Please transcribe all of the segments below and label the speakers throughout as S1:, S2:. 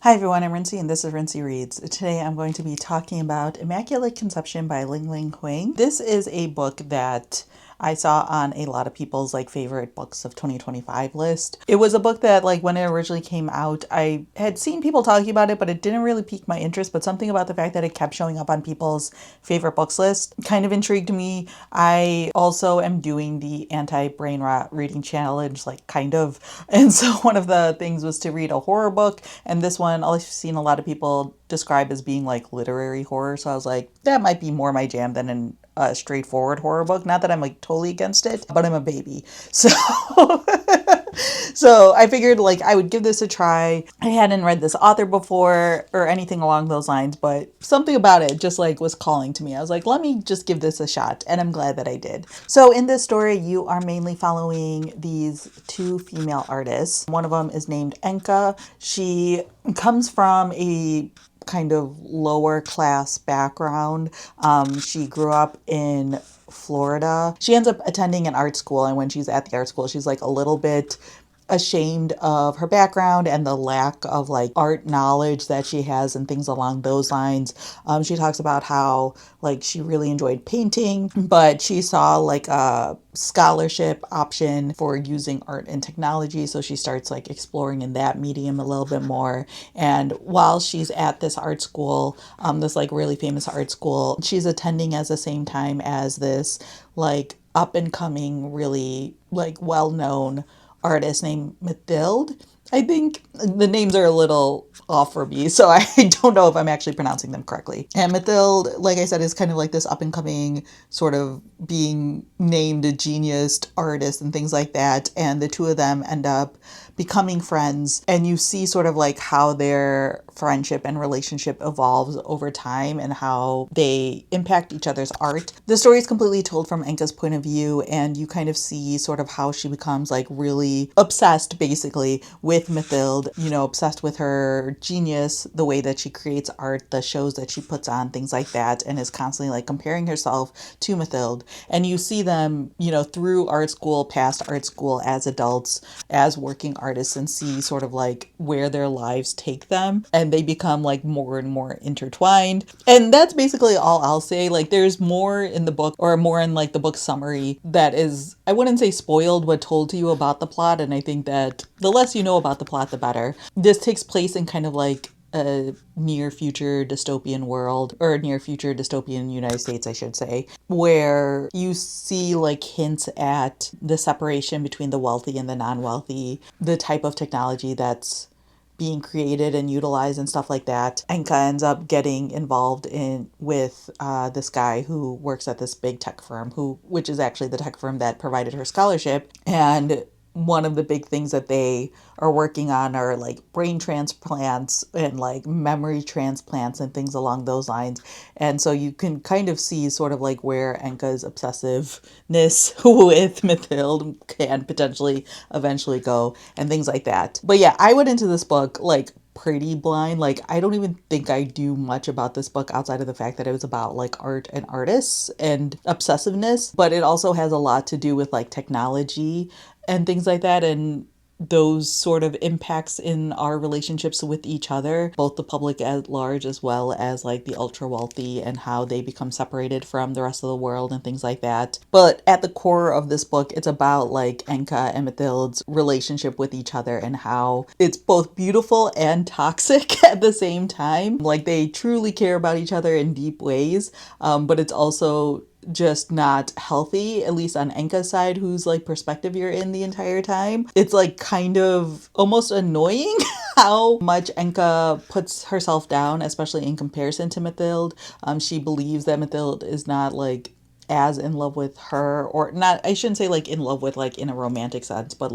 S1: Hi everyone, I'm Rincey and this is Rincey Reads. Today I'm going to be talking about Immaculate Conception by Ling Huang. This is a book that I saw on a lot of people's favorite books of 2025 list. It was a book that when it originally came out, I had seen people talking about it, but it didn't really pique my interest, but something about the fact that it kept showing up on people's favorite books list kind of intrigued me. I also am doing the anti-brain rot reading challenge, kind of. And so one of the things was to read a horror book, and this one I've seen a lot of people describe as being literary horror. So I was like, that might be more my jam than a straightforward horror book. Not that I'm totally against it, but I'm a baby. So so I figured I would give this a try. I hadn't read this author before or anything along those lines, but something about it just was calling to me. I was like, let me just give this a shot, and I'm glad that I did. So in this story, you are mainly following these two female artists. One of them is named Enka. She comes from a kind of lower class background. She grew up in Florida. She ends up attending an art school, and when she's at the art school, she's a little bit ashamed of her background and the lack of art knowledge that she has and things along those lines. She talks about how she really enjoyed painting, but she saw a scholarship option for using art and technology, so she starts exploring in that medium a little bit more. And while she's at this art school, this really famous art school, she's attending at the same time as this up and coming, really well known artist named Mathilde. I think the names are a little off for me, so I don't know if I'm actually pronouncing them correctly. And Mathilde, like I said, is kind of this up and coming, sort of being named a genius artist and things like that. And the two of them end up becoming friends, and you see sort of how their friendship and relationship evolves over time and how they impact each other's art. The story is completely told from Enka's point of view, and you kind of see sort of how she becomes really obsessed basically with Mathilde, obsessed with her genius, the way that she creates art, the shows that she puts on, things like that, and is constantly comparing herself to Mathilde. And you see them, through art school, past art school, as adults, as working artists, and see sort of where their lives take them, and they become more and more intertwined. And that's basically all I'll say. There's more in the book, or more in the book summary, that is, I wouldn't say spoiled, but told to you about the plot. And I think that the less you know about the plot, the better. This takes place in kind of a near future dystopian world, or near future dystopian United States, I should say, where you see hints at the separation between the wealthy and the non-wealthy, the type of technology that's being created and utilized and stuff like that. Enka ends up getting involved in with this guy who works at this big tech firm, which is actually the tech firm that provided her scholarship. And one of the big things that they are working on are brain transplants and memory transplants and things along those lines. And so you can kind of see sort of where Enka's obsessiveness with Mathilde can potentially eventually go and things like that. But yeah, I went into this book pretty blind. I don't even think I do much about this book outside of the fact that it was about art and artists and obsessiveness, but it also has a lot to do with technology and things like that, and those sort of impacts in our relationships with each other, both the public at large as well as the ultra wealthy, and how they become separated from the rest of the world and things like that. But at the core of this book, it's about Enka and Mathilde's relationship with each other, and how it's both beautiful and toxic at the same time. They truly care about each other in deep ways, but it's also just not healthy, at least on Enka's side, whose perspective you're in the entire time. It's kind of almost annoying how much Enka puts herself down, especially in comparison to Mathilde. She believes that Mathilde is not as in love with her, or not, I shouldn't say in love with in a romantic sense, but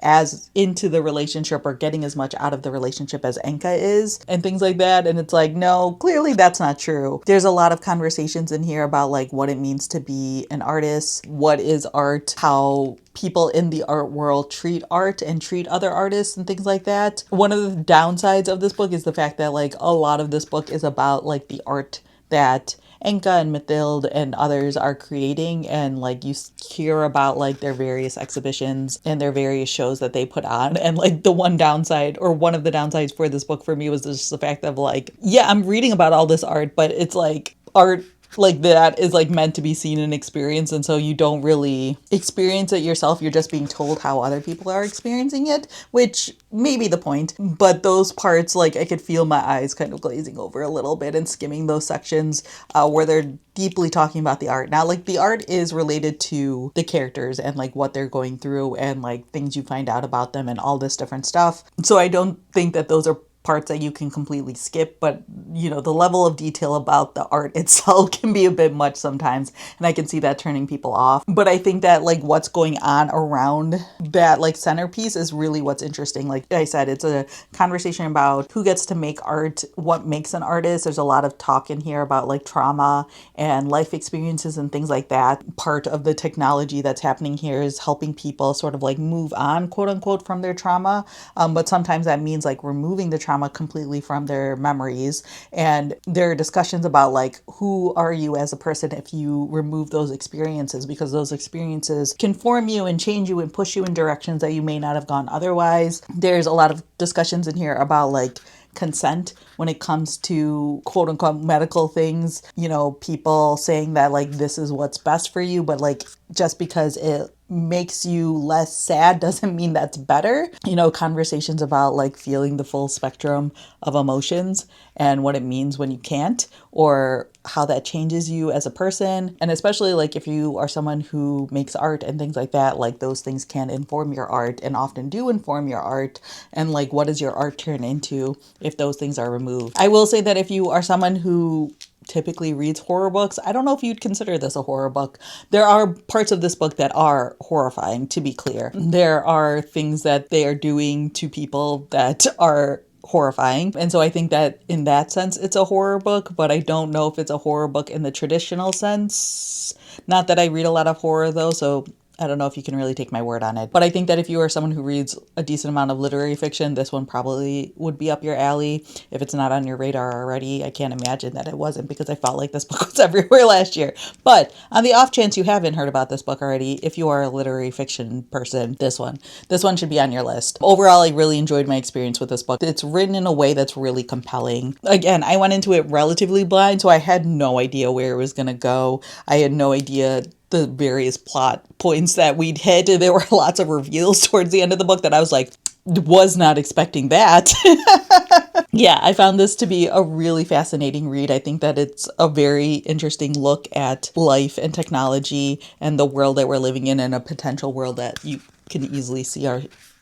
S1: as into the relationship or getting as much out of the relationship as Enka is, and things like that. And it's no, clearly that's not true. There's a lot of conversations in here about what it means to be an artist, what is art, how people in the art world treat art and treat other artists and things like that. One of the downsides of this book is the fact that a lot of this book is about the art that Enka and Mathilde and others are creating, and like you hear about like their various exhibitions and their various shows that they put on. And like the one downside, or one of the downsides for this book for me, was just the fact of like, yeah, I'm reading about all this art, but it's like art like that is like meant to be seen and experienced, and so you don't really experience it yourself. You're just being told how other people are experiencing it, which may be the point. But those parts, like I could feel my eyes kind of glazing over a little bit and skimming those sections where they're deeply talking about the art. Now, like the art is related to the characters and like what they're going through and like things you find out about them and all this different stuff. So I don't think that those are parts that you can completely skip, but you know, the level of detail about the art itself can be a bit much sometimes, and I can see that turning people off. But I think that like what's going on around that like centerpiece is really what's interesting. Like I said, it's a conversation about who gets to make art, what makes an artist. There's a lot of talk in here about like trauma and life experiences and things like that. Part of the technology that's happening here is helping people sort of like move on, quote unquote, from their trauma, but sometimes that means like removing the trauma completely from their memories. And there are discussions about like, who are you as a person if you remove those experiences, because those experiences can form you and change you and push you in directions that you may not have gone otherwise. There's a lot of discussions in here about like consent when it comes to quote unquote medical things, you know, people saying that like this is what's best for you, but like just because it makes you less sad doesn't mean that's better. You know, conversations about like feeling the full spectrum of emotions and what it means when you can't, or how that changes you as a person. And especially like if you are someone who makes art and things like that, like those things can inform your art and often do inform your art. And like, what does your art turn into if those things are removed? I will say that if you are someone who typically reads horror books, I don't know if you'd consider this a horror book. There are parts of this book that are horrifying, to be clear. There are things that they are doing to people that are horrifying. And so I think that in that sense, it's a horror book, but I don't know if it's a horror book in the traditional sense. Not that I read a lot of horror though, so I don't know if you can really take my word on it. But I think that if you are someone who reads a decent amount of literary fiction, this one probably would be up your alley. If it's not on your radar already, I can't imagine that it wasn't, because I felt like this book was everywhere last year. But on the off chance you haven't heard about this book already, if you are a literary fiction person, this one should be on your list. Overall, I really enjoyed my experience with this book. It's written in a way that's really compelling. Again, I went into it relatively blind, so I had no idea where it was going to go. I had no idea the various plot points that we'd hit. There were lots of reveals towards the end of the book that I was like, was not expecting that. Yeah, I found this to be a really fascinating read. I think that it's a very interesting look at life and technology and the world that we're living in, and a potential world that you can easily see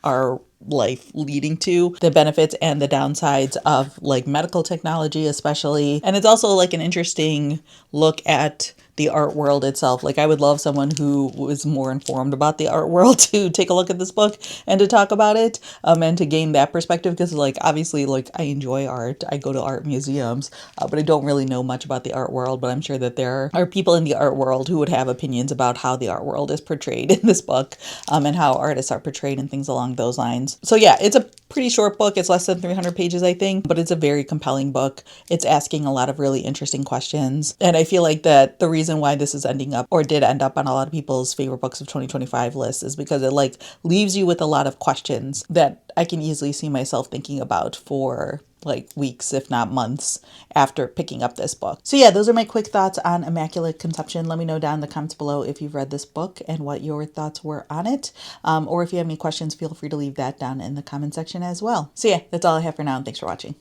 S1: our life leading to, the benefits and the downsides of like medical technology especially. And it's also like an interesting look at the art world itself. Like I would love someone who was more informed about the art world to take a look at this book and to talk about it, and to gain that perspective, because like obviously like I enjoy art, I go to art museums, but I don't really know much about the art world. But I'm sure that there are people in the art world who would have opinions about how the art world is portrayed in this book, and how artists are portrayed and things along those lines. So yeah, it's a pretty short book. It's less than 300 pages, I think, but it's a very compelling book. It's asking a lot of really interesting questions. And I feel like that the reason why this is ending up, or did end up on a lot of people's favorite books of 2025 lists, is because it like leaves you with a lot of questions that I can easily see myself thinking about for like weeks, if not months, after picking up this book. So yeah, those are my quick thoughts on Immaculate Conception. Let me know down in the comments below if you've read this book and what your thoughts were on it. Or if you have any questions, feel free to leave that down in the comment section as well. So yeah, that's all I have for now, and thanks for watching.